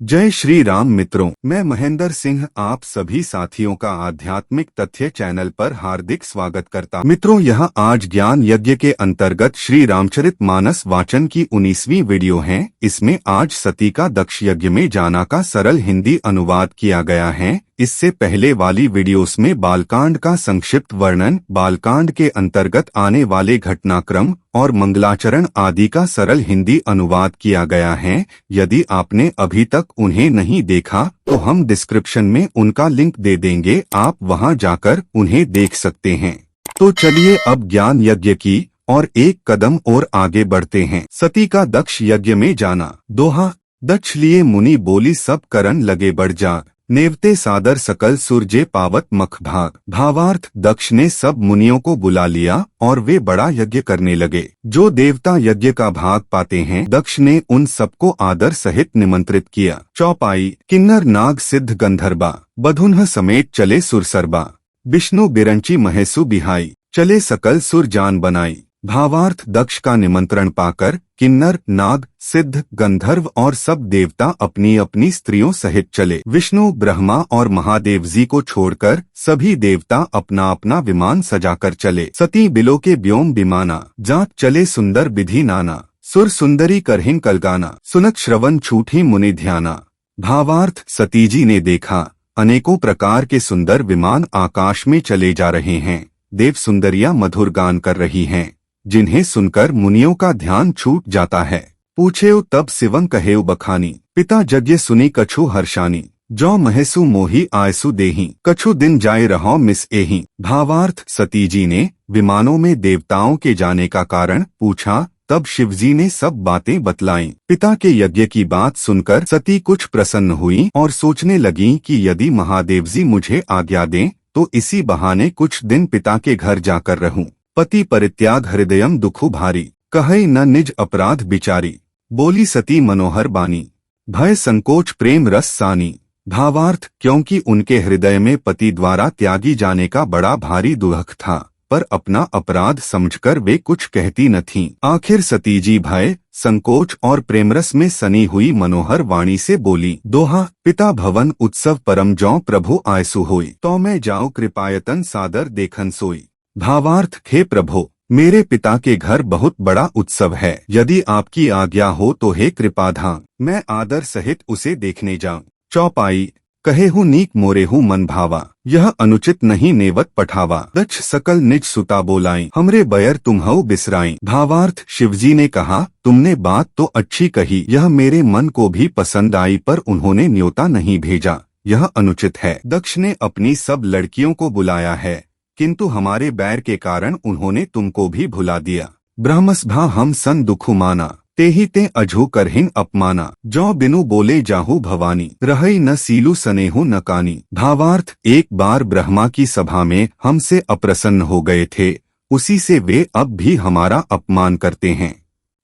जय श्री राम मित्रों, मैं महेंद्र सिंह आप सभी साथियों का आध्यात्मिक तथ्य चैनल पर हार्दिक स्वागत करता हूं। मित्रों, यह आज ज्ञान यज्ञ के अंतर्गत श्री रामचरित मानस वाचन की 19वीं वीडियो है। इसमें आज सती का दक्ष यज्ञ में जाना का सरल हिंदी अनुवाद किया गया है। इससे पहले वाली वीडियोस में बालकांड का संक्षिप्त वर्णन, बालकांड के अंतर्गत आने वाले घटनाक्रम और मंगलाचरण आदि का सरल हिंदी अनुवाद किया गया है। यदि आपने अभी तक उन्हें नहीं देखा तो हम डिस्क्रिप्शन में उनका लिंक दे देंगे, आप वहां जाकर उन्हें देख सकते हैं। तो चलिए अब ज्ञान यज्ञ की और एक कदम और आगे बढ़ते हैं। सती का दक्ष यज्ञ में जाना। दोहा। दक्ष लिए मुनि बोली सब करन लगे बढ़ जाग, नेवते सादर सकल सुरजे पावत मख भाग। भावार्थ, दक्ष ने सब मुनियों को बुला लिया और वे बड़ा यज्ञ करने लगे। जो देवता यज्ञ का भाग पाते हैं, दक्ष ने उन सबको आदर सहित निमंत्रित किया। चौपाई। किन्नर नाग सिद्ध गंधर्बा, बधुन्ह समेत चले सुरसरबा। विष्णु बिरंची महेसु बिहाई, चले सकल सुर जान बनाई। भावार्थ, दक्ष का निमंत्रण पाकर किन्नर, नाग, सिद्ध, गंधर्व और सब देवता अपनी अपनी स्त्रियों सहित चले। विष्णु, ब्रह्मा और महादेव जी को छोड़कर सभी देवता अपना अपना विमान सजाकर चले। सती बिलो के व्योम विमाना, जात चले सुंदर विधि नाना। सुर सुंदरी करहिन कलगाना, सुनक श्रवण छूठी मुनि ध्याना। भावार्थ, सती जी ने देखा अनेकों प्रकार के सुंदर विमान आकाश में चले जा रहे हैं। देव सुंदरियां मधुर गान कर रही हैं, जिन्हें सुनकर मुनियों का ध्यान छूट जाता है। पूछेउ तब सिवं कहेउ बखानी, पिता यज्ञ सुनी कछु हर्षानी। जौ महेसु मोही आयसु देही, कछु दिन जाए रहो मिस एही। भावार्थ, सती जी ने विमानों में देवताओं के जाने का कारण पूछा, तब शिवजी ने सब बातें बतलाईं। पिता के यज्ञ की बात सुनकर सती कुछ प्रसन्न हुई और सोचने लगी कि यदि महादेव जी मुझे आज्ञा दें तो इसी बहाने कुछ दिन पिता के घर जाकर रहूं। पति परित्याग हृदयम दुखु भारी, कहई न निज अपराध बिचारी। बोली सती मनोहर बानी, भय संकोच प्रेम रस सानी। भावार्थ, क्योंकि उनके हृदय में पति द्वारा त्यागी जाने का बड़ा भारी दुख था, पर अपना अपराध समझकर वे कुछ कहती न थीं। आखिर सती जी भय, संकोच और प्रेमरस में सनी हुई मनोहर वाणी से बोली। दोहा। पिता भवन उत्सव परम जौ प्रभु आयसु होई, तो मैं जाऊं कृपायतन सादर देखन सोई। भावार्थ, हे प्रभु, मेरे पिता के घर बहुत बड़ा उत्सव है। यदि आपकी आज्ञा हो तो हे कृपाधाम, मैं आदर सहित उसे देखने जाऊं। चौपाई। कहेहु नीक मोरेहु मन भावा, यह अनुचित नहीं नेवत पठावा। दक्ष सकल निज सुता बोलाई, हमरे बयर तुम्हउ बिसराई। भावार्थ, शिवजी ने कहा तुमने बात तो अच्छी कही, यह मेरे मन को भी पसंद आई, पर उन्होंने न्योता नहीं भेजा, यह अनुचित है। दक्ष ने अपनी सब लड़कियों को बुलाया है, किंतु हमारे बैर के कारण उन्होंने तुमको भी भुला दिया। ब्रह्मसभा हम सन दुखु माना, तेहि ते अझू करहिन अपमाना। जौ बिनु बोले जाहू भवानी, रहई न सीलू सनेहू न कानी। भावार्थ, एक बार ब्रह्मा की सभा में हमसे अप्रसन्न हो गए थे, उसी से वे अब भी हमारा अपमान करते हैं।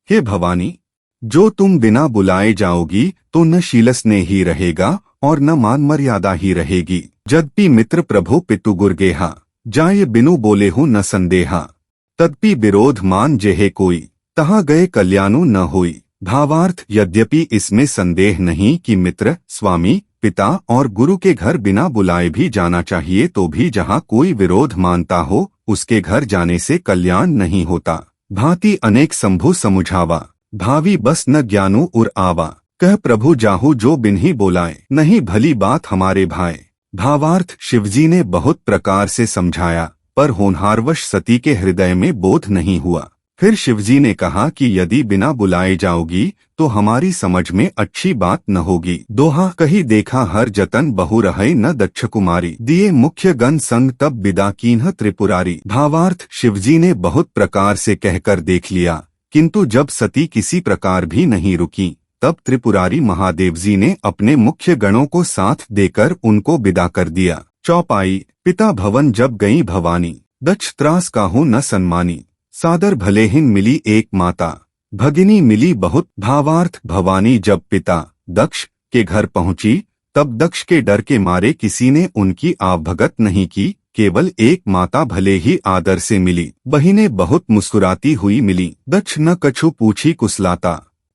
हे भवानी, जो तुम बिना बुलाए जाओगी तो न शीलस्नेह ही रहेगा और न मान मर्यादा ही रहेगी। जद्पि मित्र प्रभु पितु गुरगेहा, जाय बिनु बोले हूँ न संदेहा। तदपि विरोध मान जेहे कोई, तहाँ गए कल्याणु न होई। भावार्थ, यद्यपि इसमें संदेह नहीं कि मित्र, स्वामी, पिता और गुरु के घर बिना बुलाए भी जाना चाहिए, तो भी जहाँ कोई विरोध मानता हो उसके घर जाने से कल्याण नहीं होता। भांति अनेक संभु समुझावा, भावी बस न ज्ञानु उर आवा। कह प्रभु जाहू जो बिन ही बोलाए, नहीं भली बात हमारे भाए। भावार्थ, शिवजी ने बहुत प्रकार से समझाया, पर होनहारवश सती के हृदय में बोध नहीं हुआ। फिर शिवजी ने कहा कि यदि बिना बुलाए जाओगी तो हमारी समझ में अच्छी बात न होगी। दोहा। कही देखा हर जतन बहु रहई न दक्ष कुमारी, दिए मुख्य गण संग तब विदा कीन्ह त्रिपुरारी। भावार्थ, शिवजी ने बहुत प्रकार से कहकर देख लिया, किंतु जब सती किसी प्रकार भी नहीं रुकी, तब त्रिपुरारी महादेव जी ने अपने मुख्य गणों को साथ देकर उनको विदा कर दिया। चौपाई। पिता भवन जब गई भवानी, दक्ष त्रास काहू न सन्मानी। सादर भलेहिन मिली एक माता, भगिनी मिली बहुत। भावार्थ, भवानी जब पिता दक्ष के घर पहुंची तब दक्ष के डर के मारे किसी ने उनकी आवभगत नहीं की, केवल एक माता भले ही आदर से मिली। बहिनें बहुत मुस्कुराती हुई मिली। दक्ष न कछु पूछी कुशलाता,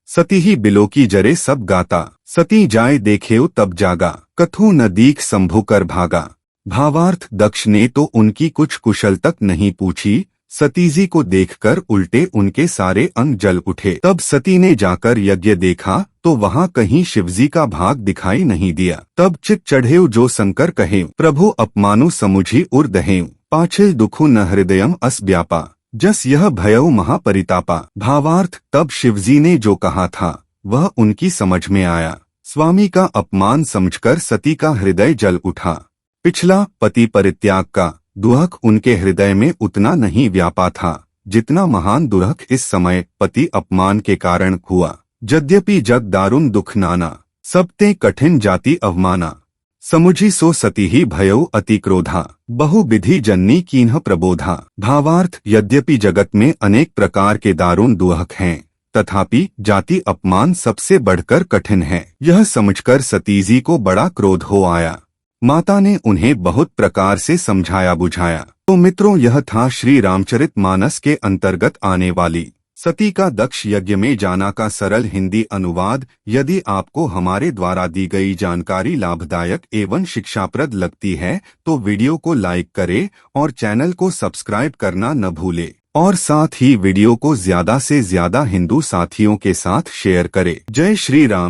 सती ही बिलो की जरे सब गाता, सती जाए देखेऊ तब जागा, कथू न दीख शंभु कर भागा। भावार्थ, दक्ष ने तो उनकी कुछ कुशल तक नहीं पूछी, सतीजी को देखकर उल्टे उनके सारे अंग जल उठे। तब सती ने जाकर यज्ञ देखा तो वहाँ कहीं शिवजी का भाग दिखाई नहीं दिया। तब चित चढ़ेऊ जो शंकर कहेऊ, प्रभु अपमानु समुझी उर दहेऊ, पाछिल दुखु न हृदयम अस व्यापा, जस यह भयऊ महापरितापा। भावार्थ, तब शिवजी ने जो कहा था वह उनकी समझ में आया। स्वामी का अपमान समझकर सती का हृदय जल उठा। पिछला पति परित्याग का दुख उनके हृदय में उतना नहीं व्यापा था जितना महान दुख इस समय पति अपमान के कारण हुआ। यद्यपि जग दारुण दुख नाना, सबते कठिन जाति अवमाना, समुझी सो सती ही भयऊ अति क्रोधा, बहु विधि जननी कीन्ह प्रबोधा। भावार्थ, यद्यपि जगत में अनेक प्रकार के दारुण दुख हैं, तथापि जाति अपमान सबसे बढ़कर कठिन है। यह समझकर सतीजी को बड़ा क्रोध हो आया। माता ने उन्हें बहुत प्रकार से समझाया बुझाया। तो मित्रों, यह था श्री रामचरितमानस के अंतर्गत आने वाली सती का दक्ष यज्ञ में जाना का सरल हिंदी अनुवाद। यदि आपको हमारे द्वारा दी गई जानकारी लाभदायक एवं शिक्षाप्रद लगती है तो वीडियो को लाइक करें और चैनल को सब्सक्राइब करना न भूलें, और साथ ही वीडियो को ज्यादा से ज्यादा हिंदू साथियों के साथ शेयर करें। जय श्री राम।